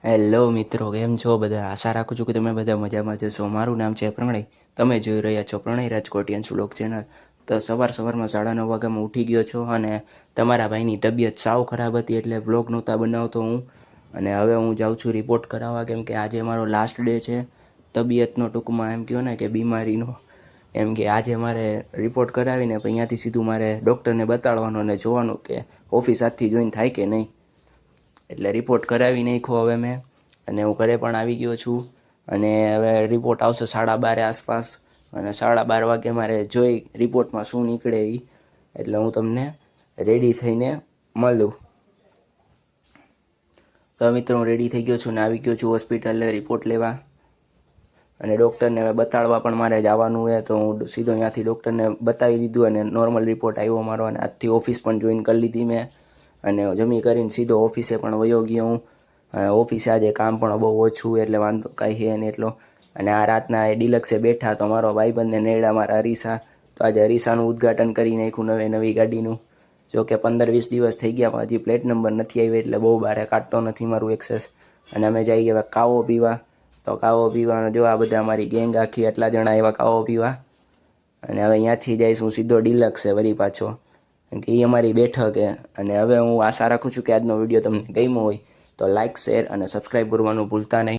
Hello મિત્રો, કેમ છો બધા? આશા રાખું છું કે તમે બધા મજામાં જશો. મારું નામ છે પ્રણય. તમે જોઈ રહ્યા છો પ્રણય રાજકોટિયન્સ વ્લોગ ચેનલ. તો સવારમાં 9:30 વાગ્યામાં ઉઠી ગયો છો અને તમારા ભાઈની તબિયત સાવ ખરાબ હતી એટલે વ્લોગ નહોતા બનાવતો હું. અને હવે હું જાઉં છું રિપોર્ટ કરાવવા, કેમ કે આજે મારો લાસ્ટ ડે છે તબિયતનો, ટૂંકમાં એમ કહો ને કે બીમારીનો. એમ કે આજે મારે રિપોર્ટ કરાવીને પછી અહીંયાથી સીધું મારે ડૉક્ટરને બતાડવાનું અને જોવાનું કે ઓફિસ આજથી જોઈન થાય કે નહીં. એટલે રિપોર્ટ કરાવી નાખ્યો હવે મેં, અને હું ઘરે પણ આવી ગયો છું. અને હવે રિપોર્ટ આવશે 12:30 આસપાસ, અને 12:30 વાગે મારે જોઈ રિપોર્ટમાં શું નીકળે એ. એટલે હું તમને રેડી થઈને મળું. તો મિત્રો, હું રેડી થઈ ગયો છું ને આવી ગયો છું હોસ્પિટલે રિપોર્ટ લેવા. અને ડૉક્ટરને હવે બતાડવા પણ મારે જવાનું હોય, તો હું સીધો અહીંયાથી ડૉક્ટરને બતાવી દીધું અને નોર્મલ રિપોર્ટ આવ્યો મારો. અને આજથી ઓફિસ પણ જોઈન કરી લીધી મેં, અને જમી કરીને સીધો ઓફિસે પણ વયો ગયો હું. ઓફિસે આજે કામ પણ બહુ ઓછું એટલે વાંધો કાંઈ છે નહીં એટલો. અને આ રાતના એ ડિલક્સે બેઠા તો મારો ભાઈબંધને નેડા મારા અરીસા. તો આજે અરીસાનું ઉદ્ઘાટન કરી નાખ્યું નવી ગાડીનું. જો કે 15-20 દિવસ થઈ ગયા પણ હજી પ્લેટ નંબર નથી આવી, એટલે બહુ બારે કાઢતો નથી મારું એક્સેસ. અને અમે જઈએ હવે કાવો પીવા. તો કાવો પીવાનો જો આ બધા અમારી ગેંગ આખી એટલા જણા એવા કાવો પીવા. અને હવે અહીંયાથી જઈશું સીધો ડિલક્સે વળી પાછો, કેમ કે એ અમારી બેઠક છે. અને હવે હું આશા રાખું છું કે આજનો વિડીયો તમને ગમ્યો હોય તો લાઇક, શેર અને સબસ્ક્રાઈબ કરવાનું ભૂલતા નહીં.